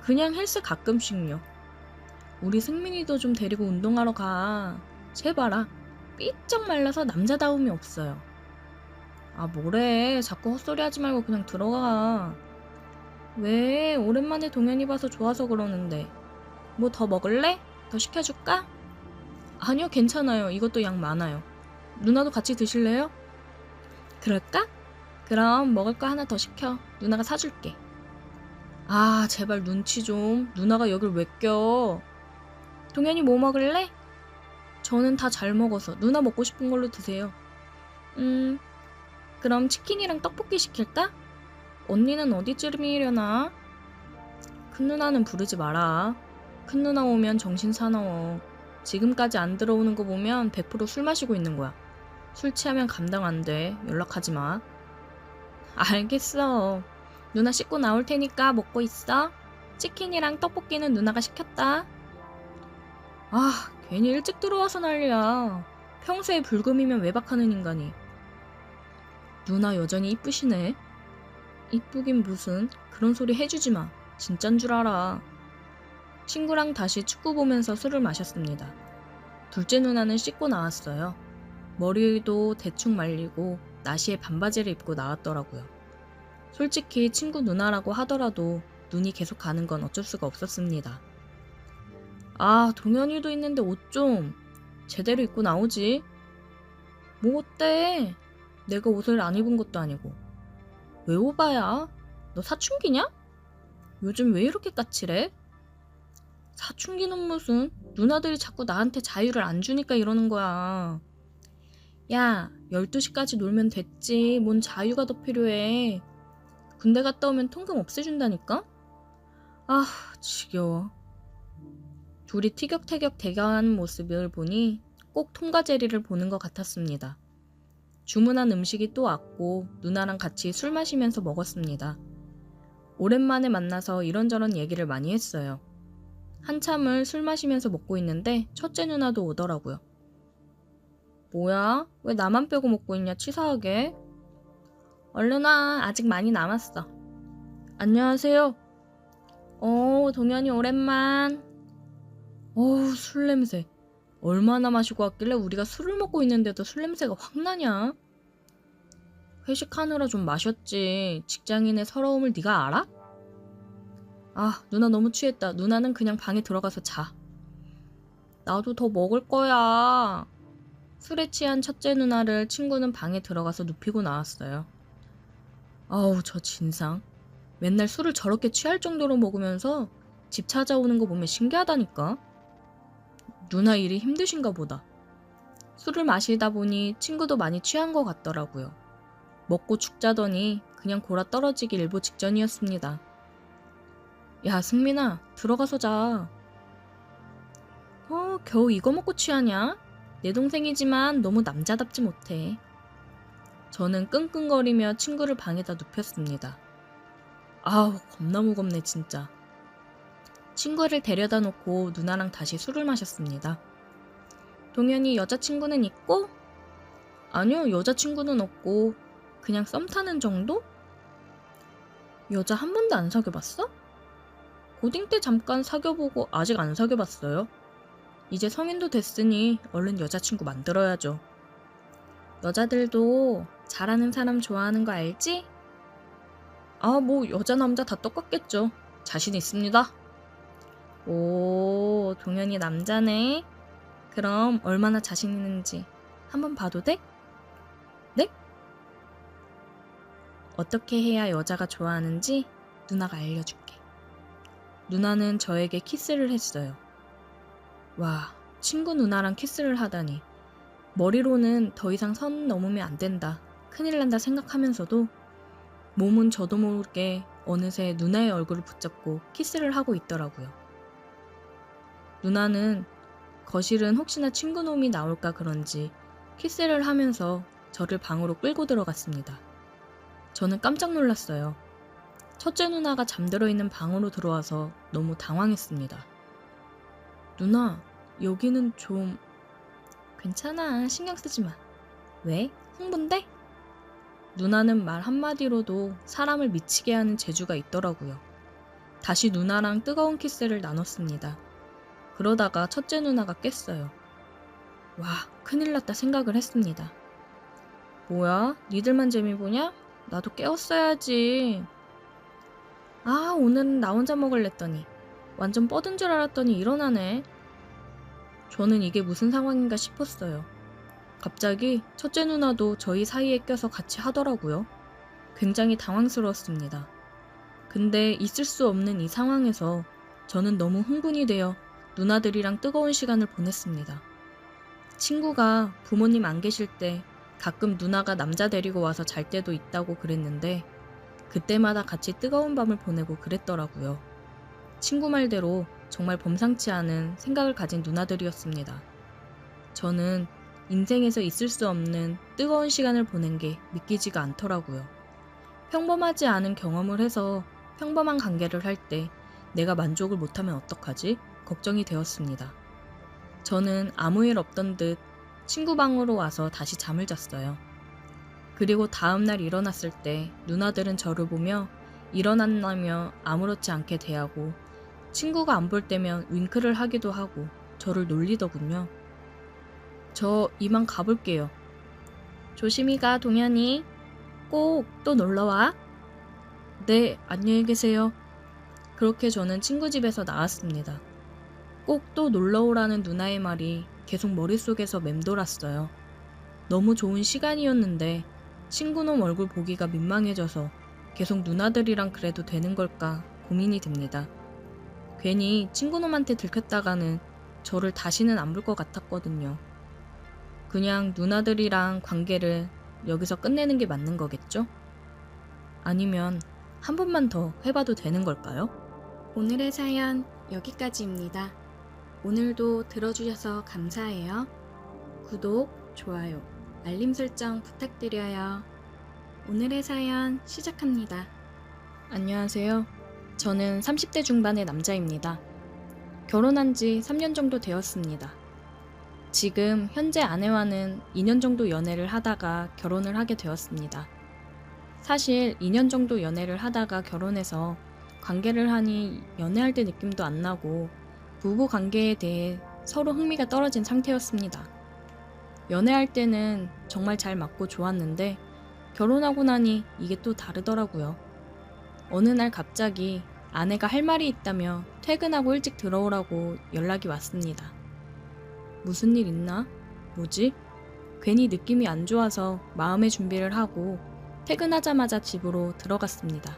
그냥 헬스 가끔씩요. 우리 승민이도 좀 데리고 운동하러 가. 제발아. 삐쩍 말라서 남자다움이 없어요. 아, 뭐래. 자꾸 헛소리 하지 말고 그냥 들어가. 왜? 오랜만에 동현이 봐서 좋아서 그러는데. 뭐 더 먹을래? 더 시켜줄까? 아니요, 괜찮아요. 이것도 양 많아요. 누나도 같이 드실래요? 그럴까? 그럼 먹을 거 하나 더 시켜. 누나가 사줄게. 아, 제발 눈치 좀. 누나가 여길 왜 껴? 동현이 뭐 먹을래? 저는 다 잘 먹어서 누나 먹고 싶은 걸로 드세요. 그럼 치킨이랑 떡볶이 시킬까? 언니는 어디쯤이려나? 큰 누나는 부르지 마라. 큰 누나 오면 정신 사나워. 지금까지 안 들어오는 거 보면 100% 술 마시고 있는 거야. 술 취하면 감당 안 돼. 연락하지 마. 알겠어. 누나 씻고 나올 테니까 먹고 있어. 치킨이랑 떡볶이는 누나가 시켰다. 아, 괜히 일찍 들어와서 난리야. 평소에 불금이면 외박하는 인간이. 누나 여전히 이쁘시네. 이쁘긴 무슨. 그런 소리 해주지 마. 진짠 줄 알아. 친구랑 다시 축구 보면서 술을 마셨습니다. 둘째 누나는 씻고 나왔어요. 머리도 대충 말리고 나시에 반바지를 입고 나왔더라고요. 솔직히 친구 누나라고 하더라도 눈이 계속 가는 건 어쩔 수가 없었습니다. 아, 동현이도 있는데 옷 좀 제대로 입고 나오지. 뭐 어때? 내가 옷을 안 입은 것도 아니고. 왜 오바야? 너 사춘기냐? 요즘 왜 이렇게 까칠해? 사춘기는 무슨. 누나들이 자꾸 나한테 자유를 안 주니까 이러는 거야. 야, 12시까지 놀면 됐지. 뭔 자유가 더 필요해. 군대 갔다 오면 통금 없애준다니까? 아, 지겨워. 둘이 티격태격 대화하는 모습을 보니 꼭 통과제리를 보는 것 같았습니다. 주문한 음식이 또 왔고 누나랑 같이 술 마시면서 먹었습니다. 오랜만에 만나서 이런저런 얘기를 많이 했어요. 한참을 술 마시면서 먹고 있는데 첫째 누나도 오더라고요. 뭐야? 왜 나만 빼고 먹고 있냐, 치사하게. 얼른 와, 아직 많이 남았어. 안녕하세요. 동현이 오랜만. 어우, 술 냄새. 얼마나 마시고 왔길래 우리가 술을 먹고 있는데도 술 냄새가 확 나냐? 회식하느라 좀 마셨지. 직장인의 서러움을 네가 알아? 아, 누나 너무 취했다. 누나는 그냥 방에 들어가서 자. 나도 더 먹을 거야. 술에 취한 첫째 누나를 친구는 방에 들어가서 눕히고 나왔어요. 아우, 저 진상. 맨날 술을 저렇게 취할 정도로 먹으면서 집 찾아오는 거 보면 신기하다니까. 누나 일이 힘드신가 보다. 술을 마시다 보니 친구도 많이 취한 것 같더라고요. 먹고 죽자더니 그냥 골아 떨어지기 일보 직전이었습니다. 야, 승민아, 들어가서 자. 겨우 이거 먹고 취하냐? 내 동생이지만 너무 남자답지 못해. 저는 끙끙거리며 친구를 방에다 눕혔습니다. 아우, 겁나 무겁네 진짜. 친구를 데려다 놓고 누나랑 다시 술을 마셨습니다. 동현이 여자친구는 있고? 아니요, 여자친구는 없고 그냥 썸 타는 정도? 여자 한 번도 안 사귀어봤어? 고딩 때 잠깐 사귀어보고 아직 안 사귀어봤어요. 이제 성인도 됐으니 얼른 여자친구 만들어야죠. 여자들도 잘하는 사람 좋아하는 거 알지? 아, 뭐 여자 남자 다 똑같겠죠. 자신 있습니다. 오, 동현이 남자네. 그럼 얼마나 자신 있는지 한번 봐도 돼? 네? 어떻게 해야 여자가 좋아하는지 누나가 알려줄게. 누나는 저에게 키스를 했어요. 와, 친구 누나랑 키스를 하다니. 머리로는 더 이상 선 넘으면 안 된다, 큰일 난다 생각하면서도 몸은 저도 모르게 어느새 누나의 얼굴을 붙잡고 키스를 하고 있더라고요. 누나는 거실은 혹시나 친구놈이 나올까 그런지 키스를 하면서 저를 방으로 끌고 들어갔습니다. 저는 깜짝 놀랐어요. 첫째 누나가 잠들어 있는 방으로 들어와서 너무 당황했습니다. 누나, 여기는 좀... 괜찮아, 신경 쓰지 마. 왜? 흥분돼? 누나는 말 한마디로도 사람을 미치게 하는 재주가 있더라고요. 다시 누나랑 뜨거운 키스를 나눴습니다. 그러다가 첫째 누나가 깼어요. 와, 큰일 났다 생각을 했습니다. 뭐야? 니들만 재미 보냐? 나도 깨웠어야지. 아, 오늘은 나 혼자 먹을랬더니 완전 뻗은 줄 알았더니 일어나네. 저는 이게 무슨 상황인가 싶었어요. 갑자기 첫째 누나도 저희 사이에 껴서 같이 하더라고요. 굉장히 당황스러웠습니다. 근데 있을 수 없는 이 상황에서 저는 너무 흥분이 되어 누나들이랑 뜨거운 시간을 보냈습니다. 친구가 부모님 안 계실 때 가끔 누나가 남자 데리고 와서 잘 때도 있다고 그랬는데 그때마다 같이 뜨거운 밤을 보내고 그랬더라고요. 친구 말대로 정말 범상치 않은 생각을 가진 누나들이었습니다. 저는 인생에서 있을 수 없는 뜨거운 시간을 보낸 게 믿기지가 않더라고요. 평범하지 않은 경험을 해서 평범한 관계를 할 때 내가 만족을 못하면 어떡하지? 걱정이 되었습니다. 저는 아무 일 없던 듯 친구 방으로 와서 다시 잠을 잤어요. 그리고 다음날 일어났을 때 누나들은 저를 보며 일어났나며 아무렇지 않게 대하고 친구가 안 볼 때면 윙크를 하기도 하고 저를 놀리더군요. 저 이만 가볼게요. 조심히 가, 동현이. 꼭 또 놀러와. 네, 안녕히 계세요. 그렇게 저는 친구 집에서 나왔습니다. 꼭 또 놀러오라는 누나의 말이 계속 머릿속에서 맴돌았어요. 너무 좋은 시간이었는데 친구놈 얼굴 보기가 민망해져서 계속 누나들이랑 그래도 되는 걸까 고민이 됩니다. 괜히 친구놈한테 들켰다가는 저를 다시는 안 볼 것 같았거든요. 그냥 누나들이랑 관계를 여기서 끝내는 게 맞는 거겠죠? 아니면 한 번만 더 해봐도 되는 걸까요? 오늘의 사연 여기까지입니다. 오늘도 들어주셔서 감사해요. 구독, 좋아요, 알림 설정 부탁드려요. 오늘의 사연 시작합니다. 안녕하세요. 저는 30대 중반의 남자입니다. 결혼한 지 3년 정도 되었습니다. 지금 현재 아내와는 2년 정도 연애를 하다가 결혼을 하게 되었습니다. 사실 2년 정도 연애를 하다가 결혼해서 관계를 하니 연애할 때 느낌도 안 나고 부부 관계에 대해 서로 흥미가 떨어진 상태였습니다. 연애할 때는 정말 잘 맞고 좋았는데 결혼하고 나니 이게 또 다르더라고요. 어느 날 갑자기 아내가 할 말이 있다며 퇴근하고 일찍 들어오라고 연락이 왔습니다. 무슨 일 있나? 뭐지? 괜히 느낌이 안 좋아서 마음의 준비를 하고 퇴근하자마자 집으로 들어갔습니다.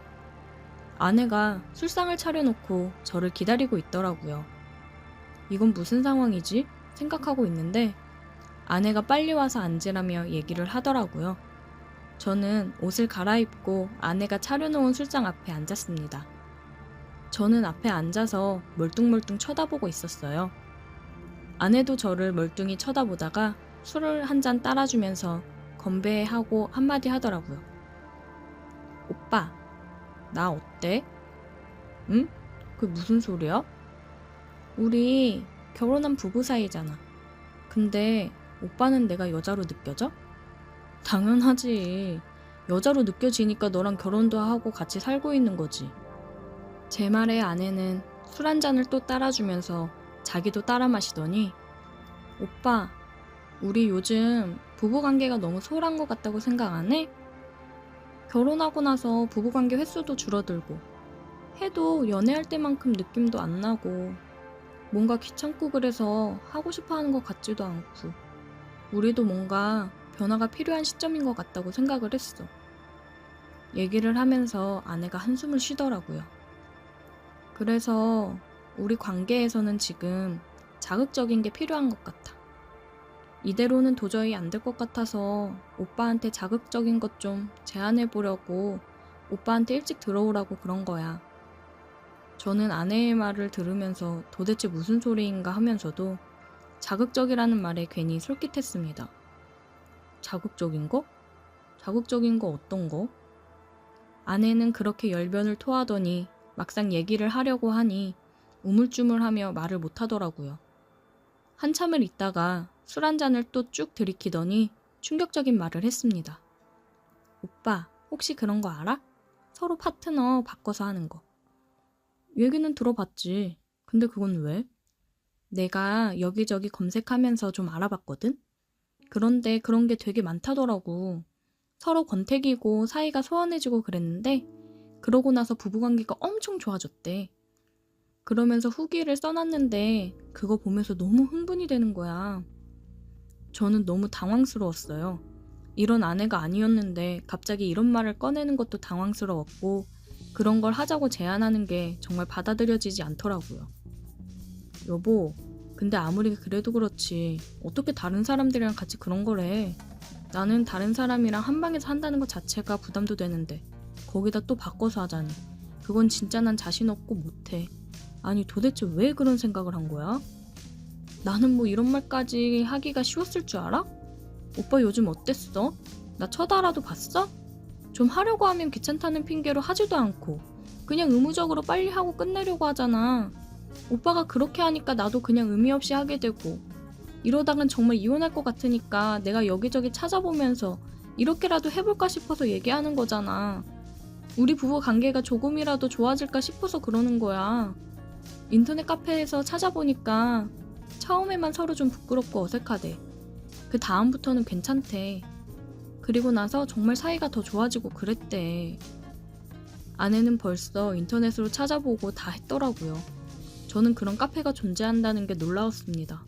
아내가 술상을 차려놓고 저를 기다리고 있더라고요. 이건 무슨 상황이지? 생각하고 있는데 아내가 빨리 와서 앉으라며 얘기를 하더라고요. 저는 옷을 갈아입고 아내가 차려놓은 술상 앞에 앉았습니다. 저는 앞에 앉아서 멀뚱멀뚱 쳐다보고 있었어요. 아내도 저를 멀뚱히 쳐다보다가 술을 한 잔 따라주면서 건배하고 한마디 하더라고요. 오빠, 나 어때? 응? 그게 무슨 소리야? 우리 결혼한 부부 사이잖아. 근데 오빠는 내가 여자로 느껴져? 당연하지. 여자로 느껴지니까 너랑 결혼도 하고 같이 살고 있는 거지. 제 말에 아내는 술 한 잔을 또 따라주면서 자기도 따라 마시더니 오빠, 우리 요즘 부부관계가 너무 소홀한 것 같다고 생각 안 해? 결혼하고 나서 부부관계 횟수도 줄어들고 해도 연애할 때만큼 느낌도 안 나고 뭔가 귀찮고 그래서 하고 싶어 하는 것 같지도 않고 우리도 뭔가 변화가 필요한 시점인 것 같다고 생각을 했어. 얘기를 하면서 아내가 한숨을 쉬더라고요. 그래서 우리 관계에서는 지금 자극적인 게 필요한 것 같아. 이대로는 도저히 안 될 것 같아서 오빠한테 자극적인 것 좀 제안해 보려고 오빠한테 일찍 들어오라고 그런 거야. 저는 아내의 말을 들으면서 도대체 무슨 소리인가 하면서도 자극적이라는 말에 괜히 솔깃했습니다. 자극적인 거? 자극적인 거 어떤 거? 아내는 그렇게 열변을 토하더니 막상 얘기를 하려고 하니 우물쭈물하며 말을 못하더라고요. 한참을 있다가 술 한 잔을 또 쭉 들이키더니 충격적인 말을 했습니다. 오빠, 혹시 그런 거 알아? 서로 파트너 바꿔서 하는 거. 얘기는 들어봤지. 근데 그건 왜? 내가 여기저기 검색하면서 좀 알아봤거든? 그런데 그런 게 되게 많다더라고. 서로 권태기고 사이가 소원해지고 그랬는데 그러고 나서 부부관계가 엄청 좋아졌대. 그러면서 후기를 써놨는데 그거 보면서 너무 흥분이 되는 거야. 저는 너무 당황스러웠어요. 이런 아내가 아니었는데 갑자기 이런 말을 꺼내는 것도 당황스러웠고 그런 걸 하자고 제안하는 게 정말 받아들여지지 않더라고요. 여보, 근데 아무리 그래도 그렇지 어떻게 다른 사람들이랑 같이 그런 걸 해. 나는 다른 사람이랑 한 방에서 한다는 것 자체가 부담도 되는데 거기다 또 바꿔서 하자니 그건 진짜 난 자신 없고 못해. 아니 도대체 왜 그런 생각을 한 거야? 나는 뭐 이런 말까지 하기가 쉬웠을 줄 알아? 오빠 요즘 어땠어? 나 쳐다라도 봤어? 좀 하려고 하면 귀찮다는 핑계로 하지도 않고 그냥 의무적으로 빨리 하고 끝내려고 하잖아. 오빠가 그렇게 하니까 나도 그냥 의미 없이 하게 되고 이러다간 정말 이혼할 것 같으니까 내가 여기저기 찾아보면서 이렇게라도 해볼까 싶어서 얘기하는 거잖아. 우리 부부 관계가 조금이라도 좋아질까 싶어서 그러는 거야. 인터넷 카페에서 찾아보니까 처음에만 서로 좀 부끄럽고 어색하대. 그 다음부터는 괜찮대. 그리고 나서 정말 사이가 더 좋아지고 그랬대. 아내는 벌써 인터넷으로 찾아보고 다 했더라고요. 저는 그런 카페가 존재한다는 게 놀라웠습니다.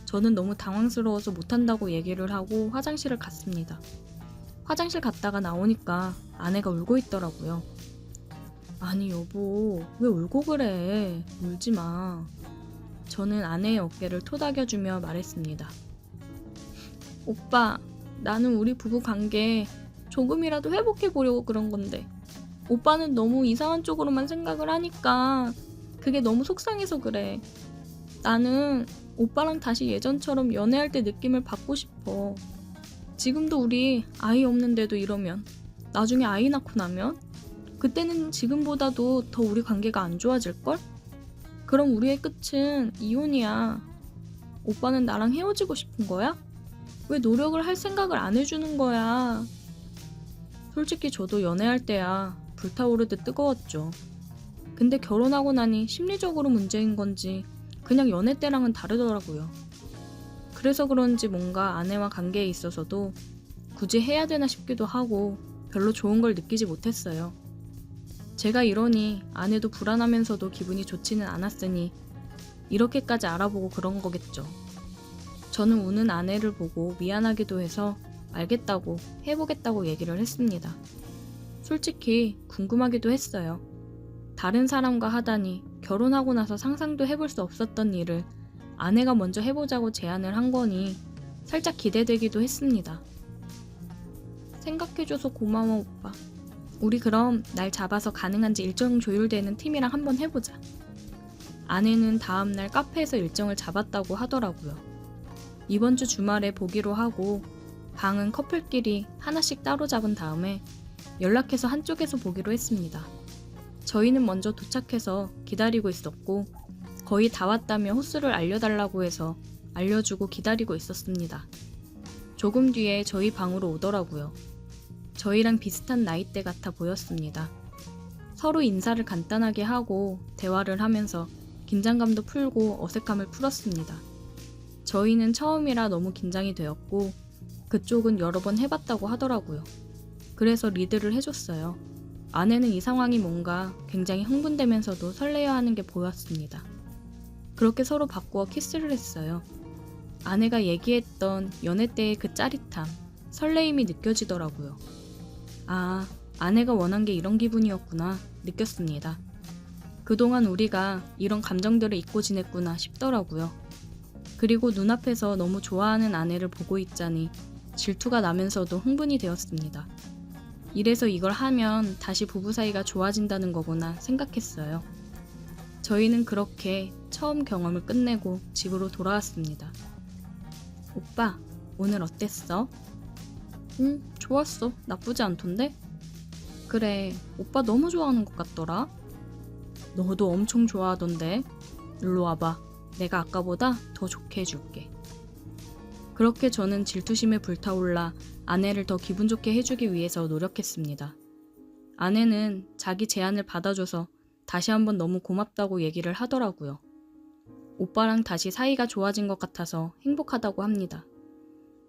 저는 너무 당황스러워서 못한다고 얘기를 하고 화장실을 갔습니다. 화장실 갔다가 나오니까 아내가 울고 있더라고요. 아니 여보, 왜 울고 그래? 울지 마. 저는 아내의 어깨를 토닥여주며 말했습니다. 오빠, 나는 우리 부부 관계 조금이라도 회복해보려고 그런 건데 오빠는 너무 이상한 쪽으로만 생각을 하니까 그게 너무 속상해서 그래. 나는 오빠랑 다시 예전처럼 연애할 때 느낌을 받고 싶어. 지금도 우리 아이 없는데도 이러면 나중에 아이 낳고 나면 그때는 지금보다도 더 우리 관계가 안 좋아질걸? 그럼 우리의 끝은 이혼이야. 오빠는 나랑 헤어지고 싶은 거야? 왜 노력을 할 생각을 안 해주는 거야? 솔직히 저도 연애할 때야 불타오르듯 뜨거웠죠. 근데 결혼하고 나니 심리적으로 문제인 건지 그냥 연애 때랑은 다르더라고요. 그래서 그런지 뭔가 아내와 관계에 있어서도 굳이 해야 되나 싶기도 하고 별로 좋은 걸 느끼지 못했어요. 제가 이러니 아내도 불안하면서도 기분이 좋지는 않았으니 이렇게까지 알아보고 그런 거겠죠. 저는 우는 아내를 보고 미안하기도 해서 알겠다고 해보겠다고 얘기를 했습니다. 솔직히 궁금하기도 했어요. 다른 사람과 하다니 결혼하고 나서 상상도 해볼 수 없었던 일을 아내가 먼저 해보자고 제안을 한 거니 살짝 기대되기도 했습니다. 생각해줘서 고마워 오빠. 우리 그럼 날 잡아서 가능한지 일정 조율되는 팀이랑 한번 해보자. 아내는 다음날 카페에서 일정을 잡았다고 하더라고요. 이번 주 주말에 보기로 하고 방은 커플끼리 하나씩 따로 잡은 다음에 연락해서 한쪽에서 보기로 했습니다. 저희는 먼저 도착해서 기다리고 있었고 거의 다 왔다며 호수를 알려달라고 해서 알려주고 기다리고 있었습니다. 조금 뒤에 저희 방으로 오더라고요. 저희랑 비슷한 나이대 같아 보였습니다. 서로 인사를 간단하게 하고 대화를 하면서 긴장감도 풀고 어색함을 풀었습니다. 저희는 처음이라 너무 긴장이 되었고 그쪽은 여러 번 해봤다고 하더라고요. 그래서 리드를 해줬어요. 아내는 이 상황이 뭔가 굉장히 흥분되면서도 설레어하는 게 보였습니다. 그렇게 서로 바꾸어 키스를 했어요. 아내가 얘기했던 연애 때의 그 짜릿함, 설레임이 느껴지더라고요. 아, 아내가 원한 게 이런 기분이었구나 느꼈습니다. 그동안 우리가 이런 감정들을 잊고 지냈구나 싶더라고요. 그리고 눈앞에서 너무 좋아하는 아내를 보고 있자니 질투가 나면서도 흥분이 되었습니다. 이래서 이걸 하면 다시 부부 사이가 좋아진다는 거구나 생각했어요. 저희는 그렇게 처음 경험을 끝내고 집으로 돌아왔습니다. 오빠, 오늘 어땠어? 좋았어. 나쁘지 않던데? 그래, 오빠 너무 좋아하는 것 같더라. 너도 엄청 좋아하던데. 일로 와봐. 내가 아까보다 더 좋게 해줄게. 그렇게 저는 질투심에 불타올라 아내를 더 기분 좋게 해주기 위해서 노력했습니다. 아내는 자기 제안을 받아줘서 다시 한번 너무 고맙다고 얘기를 하더라고요. 오빠랑 다시 사이가 좋아진 것 같아서 행복하다고 합니다.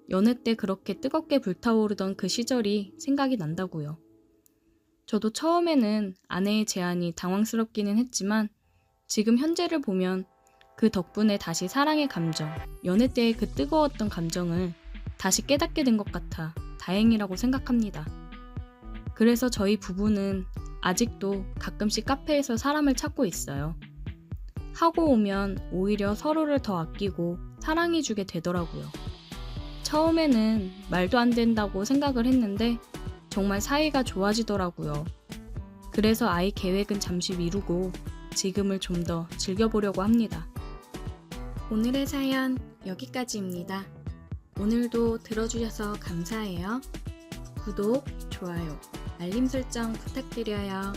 연애 때 그렇게 뜨겁게 불타오르던 그 시절이 생각이 난다고요. 저도 처음에는 아내의 제안이 당황스럽기는 했지만 지금 현재를 보면 그 덕분에 다시 사랑의 감정, 연애 때의 그 뜨거웠던 감정을 다시 깨닫게 된 것 같아 다행이라고 생각합니다. 그래서 저희 부부는 아직도 가끔씩 카페에서 사람을 찾고 있어요. 하고 오면 오히려 서로를 더 아끼고 사랑해주게 되더라고요. 처음에는 말도 안 된다고 생각을 했는데 정말 사이가 좋아지더라고요. 그래서 아이 계획은 잠시 미루고 지금을 좀 더 즐겨보려고 합니다. 오늘의 사연 여기까지입니다. 오늘도 들어주셔서 감사해요. 구독, 좋아요, 알림 설정 부탁드려요.